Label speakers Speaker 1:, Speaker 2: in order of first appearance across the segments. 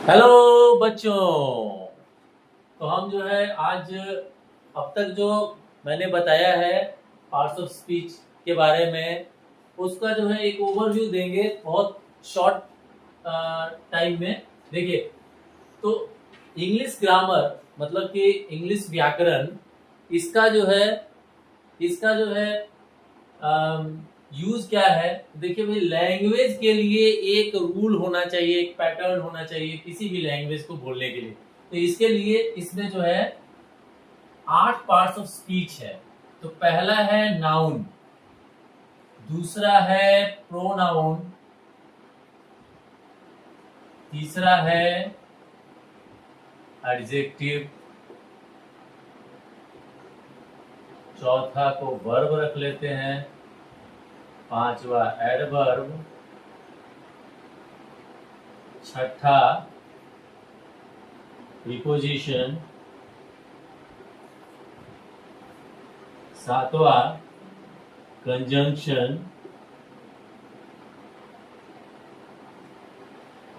Speaker 1: Hello बच्चों। तो हम जो है आज अब तक जो मैंने बताया है पार्ट्स ऑफ स्पीच के बारे में उसका जो है एक ओवरव्यू देंगे बहुत शॉर्ट टाइम में। देखिए, तो इंग्लिश ग्रामर मतलब कि इंग्लिश व्याकरण इसका जो है यूज क्या है। देखिए भाई, लैंग्वेज के लिए एक रूल होना चाहिए, एक पैटर्न होना चाहिए किसी भी लैंग्वेज को बोलने के लिए। तो इसके लिए इसमें जो है 8 पार्ट्स ऑफ स्पीच है। तो पहला है नाउन, दूसरा है प्रोनाउन, तीसरा है एडजेक्टिव, चौथा को वर्ब रख लेते हैं, पांचवा एडवर्ब, छठा प्रीपोजिशन, सातवां कंजंक्शन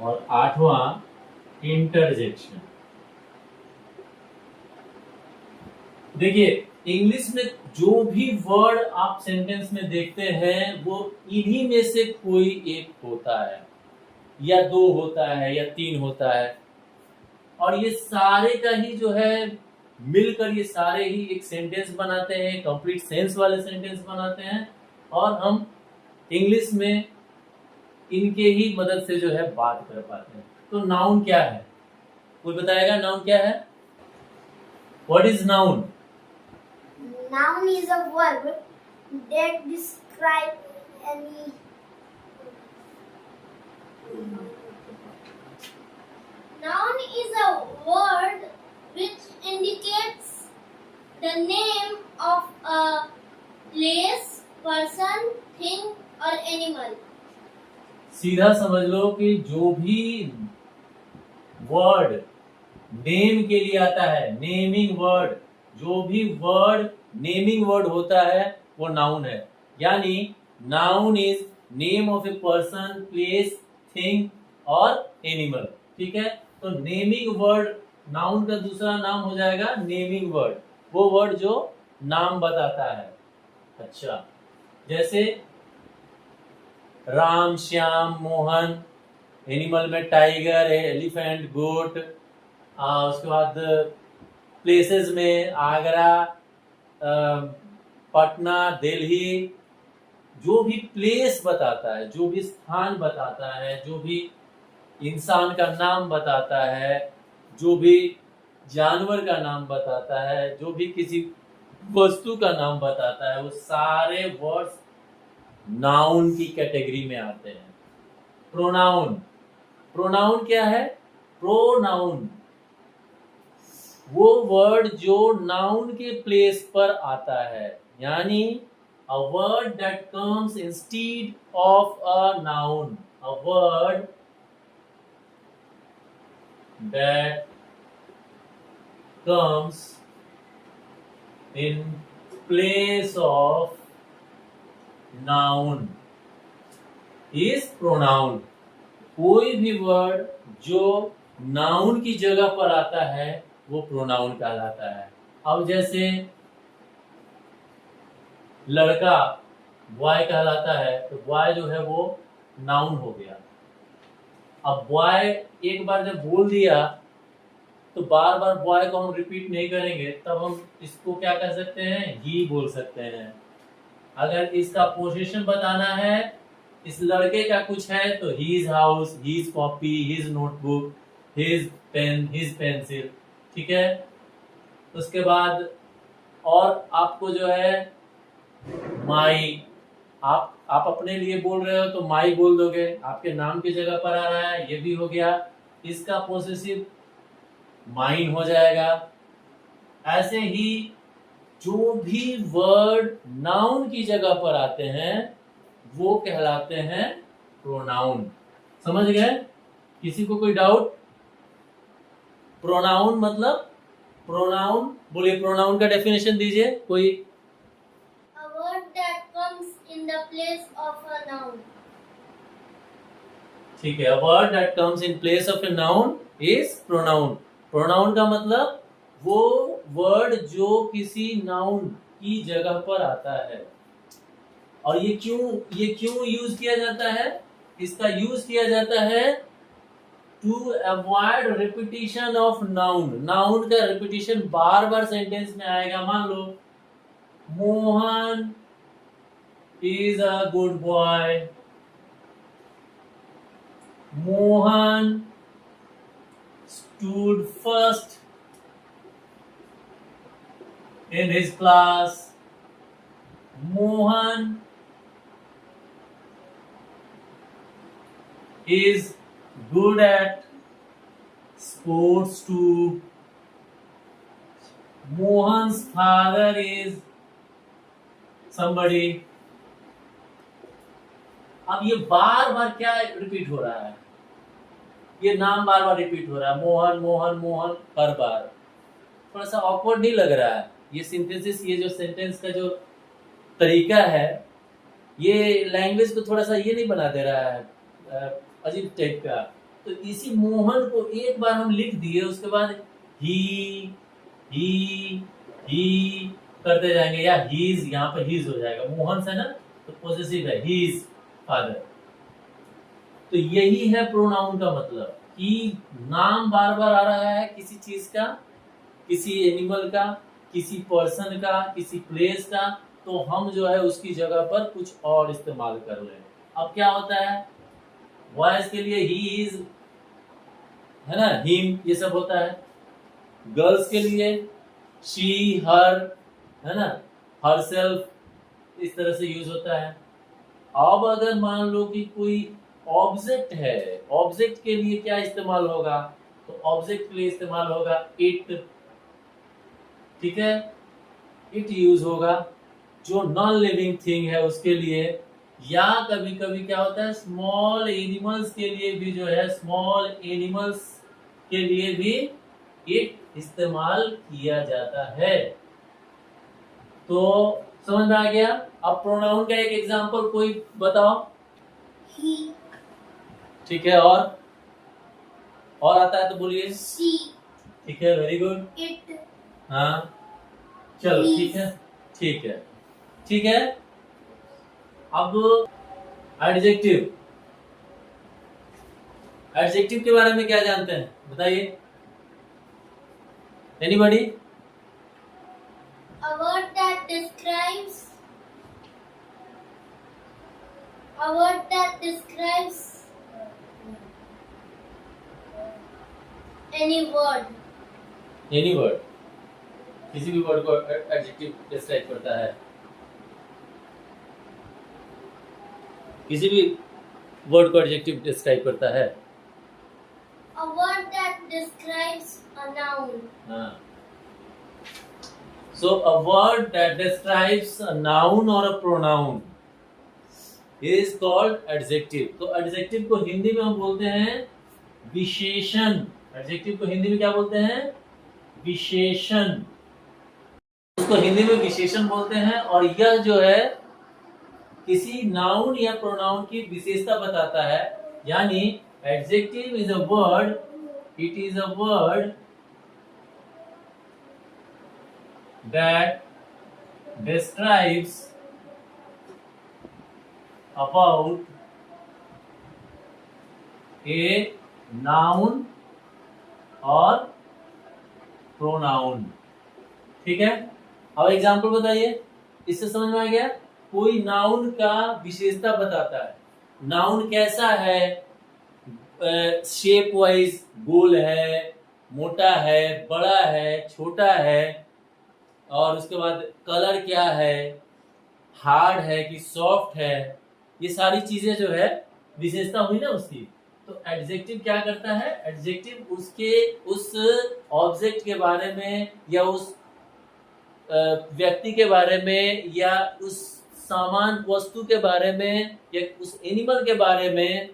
Speaker 1: और आठवां इंटरजेक्शन। देखिए, इंग्लिश में जो भी वर्ड आप सेंटेंस में देखते हैं वो इन्हीं में से कोई एक होता है, या 2 होता है, या 3 होता है, और ये सारे का ही जो है मिलकर ये सारे ही एक सेंटेंस बनाते हैं, कंप्लीट सेंस वाले सेंटेंस बनाते हैं। और हम इंग्लिश में इनके ही मदद से जो है बात कर पाते हैं। तो नाउन क्या है? कोई बताएगा नाउन क्या है? What is noun?
Speaker 2: Noun is a verb that describes any. Noun is a word which indicates the name of a place, person, thing or animal.
Speaker 1: सीधा समझ लो कि जो भी वर्ड नेम के लिए आता है, नेमिंग वर्ड, जो भी वर्ड नेमिंग वर्ड होता है वो नाउन है। यानी noun is name of a person, place, thing और एनिमल। ठीक है, तो नेमिंग वर्ड नाउन का दूसरा नाम हो जाएगा नेमिंग वर्ड, वो वर्ड जो नाम बताता है। अच्छा, जैसे राम, श्याम, मोहन, एनिमल में टाइगर, एलिफेंट, गोट। उसके बाद प्लेसेस में आगरा, पटना, दिल्ली। जो भी प्लेस बताता है, जो भी स्थान बताता है, जो भी इंसान का नाम बताता है, जो भी जानवर का नाम बताता है, जो भी किसी वस्तु का नाम बताता है, वो सारे वर्ड्स नाउन की कैटेगरी में आते हैं। प्रोनाउन, प्रोनाउन क्या है? प्रोनाउन वो वर्ड जो नाउन के प्लेस पर आता है, यानी a word that comes instead of a noun, a word that comes in place of noun is pronoun. कोई भी वर्ड जो नाउन की जगह पर आता है वो प्रोनाउन कहलाता है। अब जैसे लड़का बॉय कहलाता है, तो बॉय जो है वो नाउन हो गया। अब बॉय एक बार जब बोल दिया तो बार बार बॉय को हम रिपीट नहीं करेंगे, तब हम इसको क्या कह सकते हैं? ही बोल सकते हैं। अगर इसका पोजीशन बताना है, इस लड़के का कुछ है, तो his house, his copy, his notebook, his pen, his pencil. ठीक है, उसके बाद और आपको जो है माई, आप अपने लिए बोल रहे हो तो माई बोल दोगे, आपके नाम की जगह पर आ रहा है, ये भी हो गया। इसका पोसेसिव माइन हो जाएगा। ऐसे ही जो भी वर्ड नाउन की जगह पर आते हैं वो कहलाते हैं प्रोनाउन। समझ गए? किसी को कोई डाउट? प्रोनाउन मतलब, प्रोनाउन बोलिए, प्रोनाउन का डेफिनेशन दीजिए कोई।
Speaker 2: A word that comes in the place of a noun.
Speaker 1: ठीक है, a word that comes in place of a noun is pronoun. Pronoun का मतलब वो वर्ड जो किसी नाउन की जगह पर आता है। और ये क्यों यूज किया जाता है? इसका यूज किया जाता है to avoid repetition of noun. Noun का रिपीटिशन बार बार सेंटेंस में आएगा। मान लो Mohan is a good boy, Mohan stood first in his class, Mohan is good at sports too, Mohan's father is somebody। अब ये बार बार क्या रिपीट हो रहा है? ये नाम बार बार रिपीट हो रहा है, मोहन मोहन मोहन, हर बार। थोड़ा सा ऑकवर्ड नहीं लग रहा है? ये सिंथेसिस, ये जो सेंटेंस का जो तरीका है, ये लैंग्वेज को थोड़ा सा ये नहीं बना दे रहा है अजीब टाइप का? तो इसी मोहन को एक बार हम लिख दिए, उसके बाद ही करते जाएंगे, या हीज, यहाँ पे हीज हो जाएगा। मोहन से ना तो पॉसेसिव है, हीज फादर। तो यही है प्रोनाउन का मतलब, कि नाम बार बार आ रहा है किसी चीज का, किसी एनिमल का, किसी पर्सन का, किसी प्लेस का, तो हम जो है उसकी जगह पर कुछ और इस्तेमाल कर लें। अब क्या होता है, बॉयज के लिए ही इज, है ना, हिम, ये सब होता है। गर्ल्स के लिए शी, हर, है ना, हर सेल्फ, इस तरह से यूज होता है। अब अगर मान लो कि कोई ऑब्जेक्ट है, ऑब्जेक्ट के लिए क्या इस्तेमाल होगा? तो ऑब्जेक्ट के लिए इस्तेमाल होगा इट, ठीक है, इट यूज होगा। जो नॉन लिविंग थिंग है उसके लिए, या कभी कभी क्या होता है, स्मॉल एनिमल्स के लिए भी जो है, स्मॉल एनिमल्स के लिए भी इट इस्तेमाल किया जाता है। तो समझ में आ गया? अब प्रोनाउन का एक एग्जांपल कोई बताओ।
Speaker 2: he,
Speaker 1: ठीक है, और आता है तो बोलिए।
Speaker 2: she,
Speaker 1: ठीक है, वेरी गुड।
Speaker 2: it,
Speaker 1: हाँ, चलो
Speaker 2: he,
Speaker 1: ठीक है, ठीक है, ठीक है। अब एडजेक्टिव, एडजेक्टिव के बारे में क्या जानते हैं बताइए? Anybody?
Speaker 2: a word that describes, a word that describes any word,
Speaker 1: any word, किसी भी वर्ड को एडजेक्टिव डिस्क्राइब करता है, किसी भी वर्ड को एडजेक्टिव डिस्क्राइब करता है।
Speaker 2: a word that describes a noun,
Speaker 1: हाँ, so a word that describes a noun or a pronoun is called adjective। तो adjective को हिंदी में हम बोलते हैं विशेषण। एडजेक्टिव को हिंदी में क्या बोलते हैं? विशेषण। उसको हिंदी में विशेषण बोलते हैं, और यह जो है किसी नाउन या प्रोनाउन की विशेषता बताता है। यानी adjective is a word, it is a word that describes about a noun और pronoun। ठीक है, अब एग्जाम्पल बताइए, इससे समझ में आ गया? कोई नाउन का विशेषता बताता है। नाउन कैसा है? शेप वाइज गोल है, मोटा है, बड़ा है, छोटा है, और उसके बाद कलर क्या है, हार्ड है कि सॉफ्ट है, ये सारी चीजें जो है विशेषता हुई ना उसकी। तो एडजेक्टिव क्या करता है? एडजेक्टिव उसके उस ऑब्जेक्ट के बारे में, या उस व्यक्ति के बारे में, या उस सामान वस्तु के बारे में, या उस एनिमल के बारे में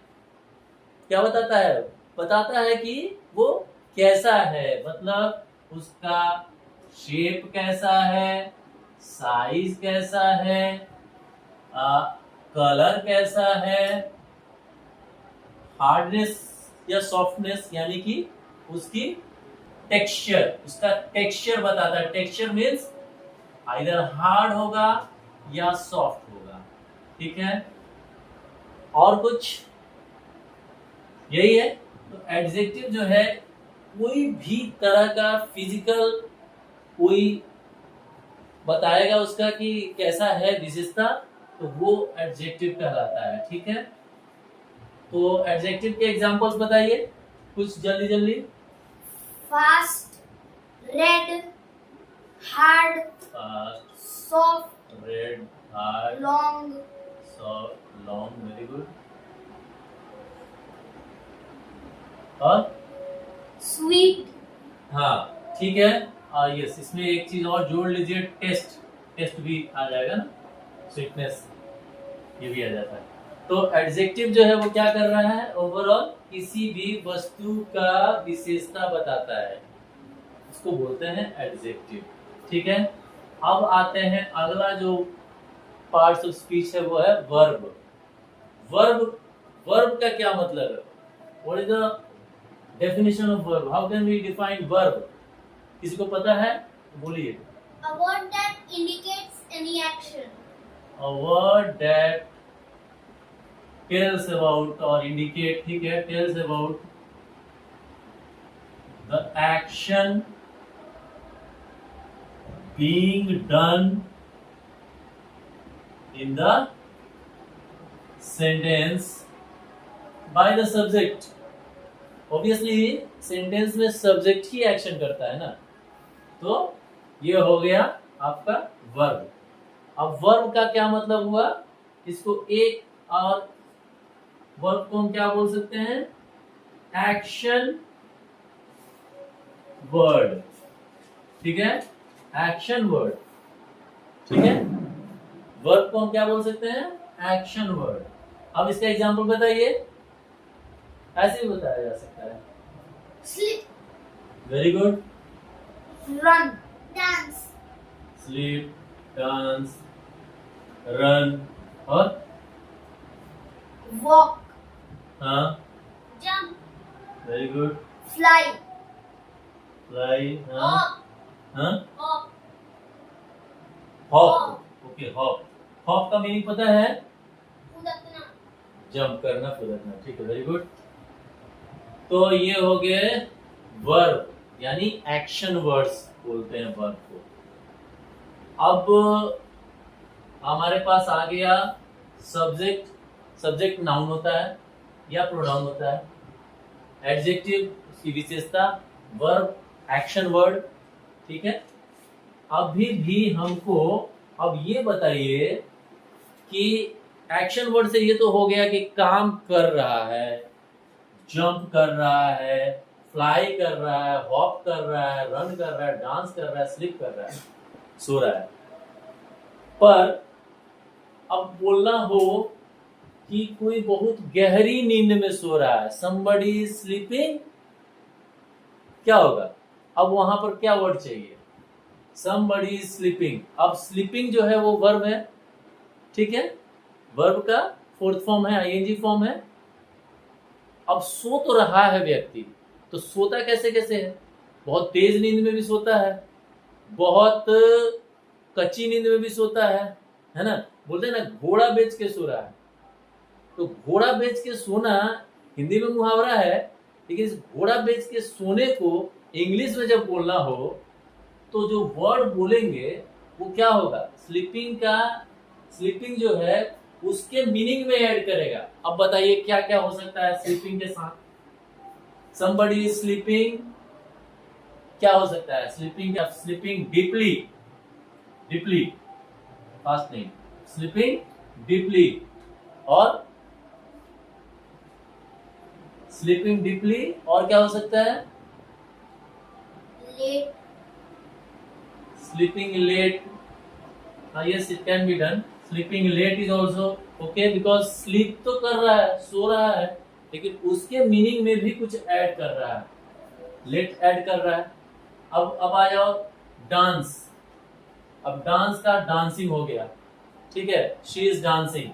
Speaker 1: क्या बताता है? बताता है कि वो कैसा है, मतलब उसका शेप कैसा है, साइज कैसा है, कलर कैसा है, हार्डनेस या सॉफ्टनेस, यानी कि उसकी टेक्सचर, उसका टेक्सचर बताता है। टेक्सचर मीन्स आइदर हार्ड होगा या सॉफ्ट होगा, ठीक है। और कुछ यही है। तो एडजेक्टिव जो है कोई भी तरह का फिजिकल कोई बताएगा उसका कि कैसा है विशेषता, तो वो एडजेक्टिव कहलाता है, ठीक है। तो एडजेक्टिव के एग्जांपल्स बताइए कुछ जल्दी जल्दी।
Speaker 2: Fast, red, hard, soft,
Speaker 1: red, hard,
Speaker 2: long,
Speaker 1: soft, long, very good. और
Speaker 2: स्वीट,
Speaker 1: हाँ ठीक है। यस, इसमें एक चीज और जोड़ लीजिए, टेस्ट। टेस्ट भी आ जाएगा ना, स्वीटनेस ये भी आ जाता है। तो एडजेक्टिव जो है वो क्या कर रहा है, ओवरऑल किसी भी वस्तु का विशेषता बताता है, उसको बोलते हैं एडजेक्टिव, ठीक है। अब आते हैं अगला जो पार्ट्स ऑफ स्पीच है वो है वर्ब। वर्ब, वर्ब का क्या मतलब है, what is the definition of verb, how can we define verb, किसी को पता है बोलिए।
Speaker 2: a word that indicates any action.
Speaker 1: A word that tells about or indicate, ठीक है, tells about the action being done in the sentence by the subject. Obviously sentence में subject ही action करता है ना, तो ये हो गया आपका वर्ब। अब वर्ब का क्या मतलब हुआ, इसको एक और वर्ब को हम क्या बोल सकते हैं, एक्शन वर्ड, ठीक है, एक्शन वर्ड, ठीक है। वर्ब को हम क्या बोल सकते हैं, एक्शन वर्ड। अब इसका एग्जांपल बताइए, ऐसे ही बताया जा सकता है।
Speaker 2: Sleep,
Speaker 1: very good.
Speaker 2: run, dance,
Speaker 1: sleep, dance, run, और
Speaker 2: walk,
Speaker 1: हाँ
Speaker 2: jump,
Speaker 1: very good,
Speaker 2: fly,
Speaker 1: fly, हाँ
Speaker 2: hop,
Speaker 1: हाँ
Speaker 2: hop,
Speaker 1: hop, okay hop. Hop का मीनिंग पता है,
Speaker 2: कूदना,
Speaker 1: जंप करना, फुदकना, ठीक है, वेरी गुड। तो ये हो गए वर्ब, यानी एक्शन वर्ड्स बोलते हैं वर्ब को। अब हमारे पास आ गया सब्जेक्ट। सब्जेक्ट नाउन होता है या प्रोनाउन होता है, एडजेक्टिव उसकी विशेषता, वर्ब एक्शन वर्ड, ठीक है। अभी भी हमको अब ये बताइए कि एक्शन वर्ड से ये तो हो गया कि काम कर रहा है, जंप कर रहा है, फ्लाई कर रहा है, हॉप कर रहा है, रन कर रहा है, डांस कर रहा है, स्लिप कर रहा है, सो रहा है। पर अब बोलना हो कि कोई बहुत गहरी नींद में सो रहा है, somebody is sleeping, क्या होगा, अब वहां पर क्या वर्ड चाहिए, somebody is sleeping। अब स्लीपिंग जो है वो वर्ब है, ठीक है, वर्ब का फोर्थ फॉर्म है, आईएनजी फॉर्म है। अब सो तो रहा है व्यक्ति, तो सोता कैसे कैसे है, बहुत तेज नींद में भी सोता है, बहुत कच्ची नींद में भी सोता है ना। बोलते हैं ना घोड़ा बेच के सो रहा है, तो घोड़ा बेच के सोना हिंदी में मुहावरा है, लेकिन इस घोड़ा बेच के सोने को इंग्लिश में जब बोलना हो तो जो वर्ड बोलेंगे वो क्या होगा, स्लीपिंग का, स्लीपिंग जो है उसके मीनिंग में ऐड करेगा। अब बताइए क्या क्या हो सकता है स्लीपिंग के साथ, somebody is sleeping, क्या हो सकता है sleeping, sleeping deeply, deeply fast नहीं, स्लीपिंग डीपली, और स्लीपिंग डीपली, और क्या हो सकता है,
Speaker 2: late,
Speaker 1: sleeping late, yes it can be done, sleeping late is also okay because sleep तो कर रहा है, सो रहा है, लेकिन उसके मीनिंग में भी कुछ ऐड कर रहा है, लेट ऐड कर रहा है। अब आ जाओ डांस। अब डांस का डांसिंग हो गया, ठीक है, शी इज डांसिंग,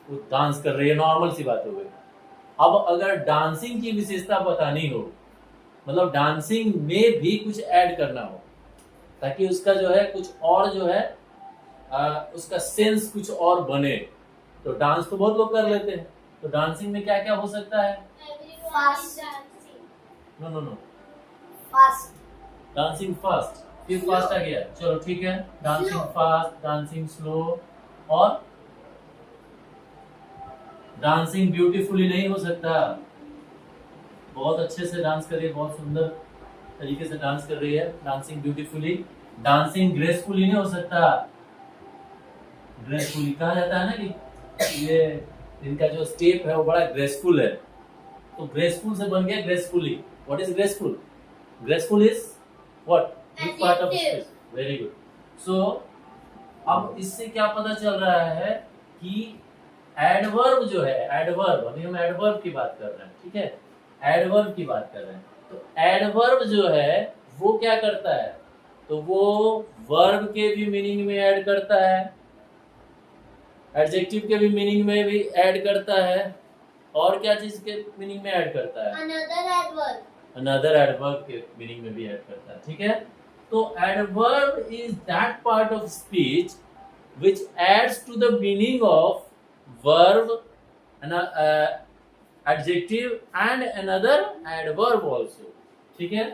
Speaker 1: वो डांस कर रही है, नॉर्मल सी बात हो गई। अब अगर डांसिंग की विशेषता बतानी हो मतलब डांसिंग में भी कुछ ऐड करना हो, ताकि उसका जो है कुछ और जो है उसका सेंस कुछ और बने। तो डांस तो बहुत लोग कर लेते हैं, तो डांसिंग में क्या क्या हो सकता है?
Speaker 2: Fast dancing.
Speaker 1: No no no,
Speaker 2: Fast.
Speaker 1: Dancing fast, फिर
Speaker 2: Slow.
Speaker 1: फास्ट आ गया, चलो ठीक है, dancing
Speaker 2: Slow.
Speaker 1: Fast, dancing slow, और डांसिंग ब्यूटीफुली नहीं हो सकता। बहुत अच्छे से डांस कर रही है, बहुत सुंदर तरीके से डांस कर रही है, डांसिंग ब्यूटीफुली। डांसिंग ग्रेसफुली नहीं हो सकता। ग्रेसफुली कहा जाता है ना कि ये इनका जो स्टेप है वो बड़ा ग्रेसफुल है, तो ग्रेसफुल से बन गया gracefully. What is graceful? Graceful is what? Which part of speech? Very good. So अब इससे क्या पता चल रहा है कि एडवर्ब जो है, एडवर्ब, अभी हम एडवर्ब की बात कर रहे हैं, ठीक है, एडवर्ब की बात कर रहे हैं। तो एडवर्ब जो है वो क्या करता है? तो वो वर्ब के भी मीनिंग में ऐड करता है, एडजेक्टिव के भी मीनिंग में भी ऐड करता है, और क्या चीज के मीनिंग में ऐड करता है?
Speaker 2: Another adverb.
Speaker 1: अनदर एडवर्ब के मीनिंग में भी ऐड करता है, ठीक है। तो adverb is that part of speech which adds to the meaning of verb, an adjective and another adverb also, ठीक है,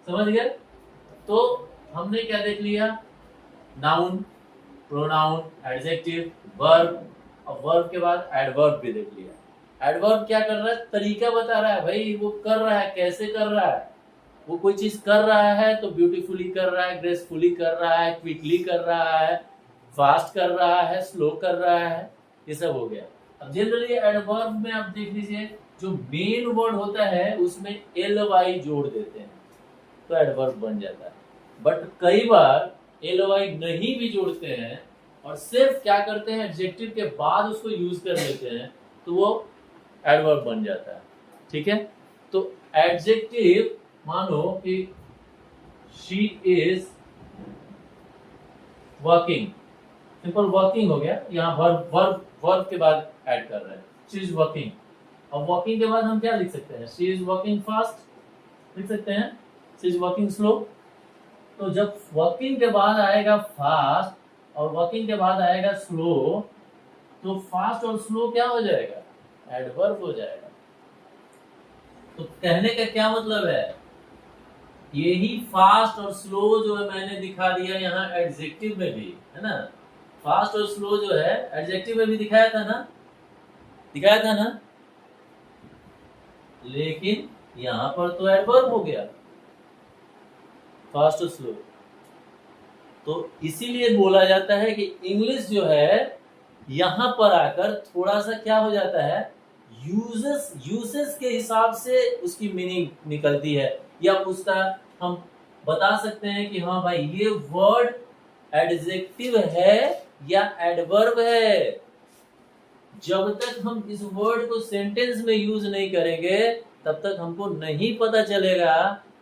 Speaker 1: समझ गए? तो हमने क्या देख लिया? नाउन, प्रोनाउन, एडजेक्टिव, वर्ब, और वर्ब के बाद एडवर्ब भी देख लिया। एडवर्ब क्या कर रहा है? तरीका बता रहा है भाई, वो कर रहा है, कैसे कर रहा है। वो कोई चीज कर रहा है तो ब्यूटीफुली कर रहा है, ग्रेसफुली कर रहा है, क्विकली कर रहा है, फास्ट कर रहा है, स्लो कर रहा है, ये सब हो गया। अब जनरली एडवर्ब में आप देख लीजिए, जो मेन वर्ड होता है उसमें ly जोड़ देते हैं तो एडवर्ब बन जाता है। बट कई बार ly नहीं भी जोड़ते हैं और सिर्फ क्या करते हैं, एडजेक्टिव के बाद उसको यूज कर लेते हैं, तो वो एडवर्ब बन जाता है, ठीक है। तो एडजेक्टिव मानो कि she is working, simple working हो गया, यहाँ वर्ब के बाद ऐड कर रहे हैं, शी इज वर्किंग। अब वर्किंग के बाद हम क्या लिख सकते हैं? शी इज वर्किंग फास्ट लिख सकते हैं, शी इज वर्किंग स्लो। तो जब वर्किंग के बाद आएगा फास्ट और वर्किंग के बाद आएगा स्लो, तो फास्ट और स्लो क्या हो जाएगा? एडवर्ब हो जाएगा। तो कहने का क्या मतलब है? यही फास्ट और स्लो जो है मैंने दिखा दिया यहाँ एडजेक्टिव में भी, है ना। फास्ट और स्लो जो है एडजेक्टिव में भी दिखाया था ना, दिखाया था ना, लेकिन यहाँ पर तो एडवर्ब हो गया, फास्ट और स्लो। तो इसीलिए बोला जाता है कि इंग्लिश जो है यहाँ पर आकर थोड़ा सा क्या हो जाता है, यूजेस के हिसाब से उसकी मीनिंग निकलती है, या उसका हम बता सकते हैं कि हाँ भाई ये वर्ड एडजेक्टिव है या एडवर्ब है। जब तक हम इस वर्ड को सेंटेंस में यूज नहीं करेंगे तब तक हमको नहीं पता चलेगा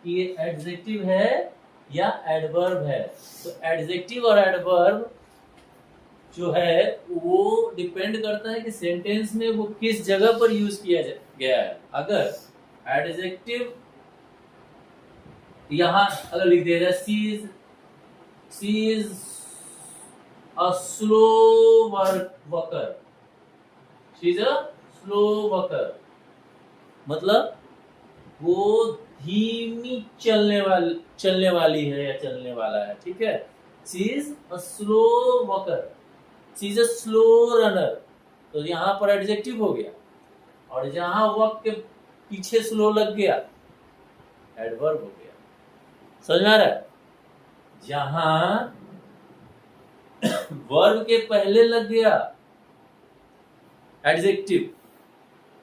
Speaker 1: कि ये एडजेक्टिव है या एडवर्ब है। तो एडजेक्टिव और एडवर्ब जो है वो डिपेंड करता है कि सेंटेंस में वो किस जगह पर यूज किया गया है। अगर एडजेक्टिव यहाँ अगर लिख दिया जाए she is a slow worker, she is a slow worker, मतलब वो धीमी चलने वाली है या चलने वाला है, ठीक है। She is a slow worker, she is a slow runner, तो यहाँ पर एडजेक्टिव हो गया, और जहां वर्क के पीछे स्लो लग गया एडवर्ब हो गया। समझ में आ रहा है? जहां वर्ब के पहले लग गया एडजेक्टिव,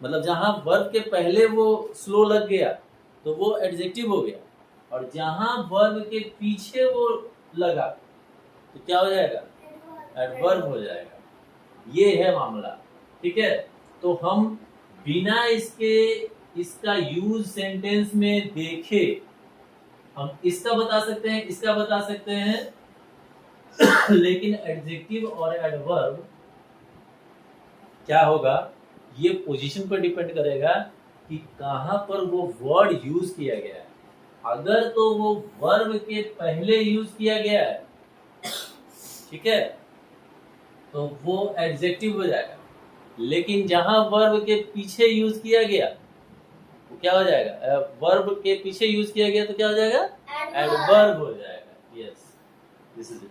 Speaker 1: मतलब जहां वर्ब के पहले वो स्लो लग गया तो वो एडजेक्टिव हो गया, और जहां वर्ब के पीछे वो लगा तो क्या हो जाएगा? एडवर्ब हो जाएगा। ये है मामला, ठीक है। तो हम बिना इसका यूज सेंटेंस में देखे हम इसका बता सकते हैं, इसका बता सकते हैं लेकिन एडजेक्टिव और एडवर्ब क्या होगा, ये पोजीशन पर डिपेंड करेगा कि कहां पर वो वर्ड यूज किया गया है। अगर तो वो वर्ब के पहले यूज किया गया है, ठीक है, तो वो एडजेक्टिव हो जाएगा। लेकिन जहां वर्ब के पीछे यूज किया गया वो क्या हो जाएगा? वर्ब के पीछे यूज किया गया तो क्या हो जाएगा?
Speaker 2: Adverb.
Speaker 1: एडवर्ब हो जाएगा। Yes, this is it.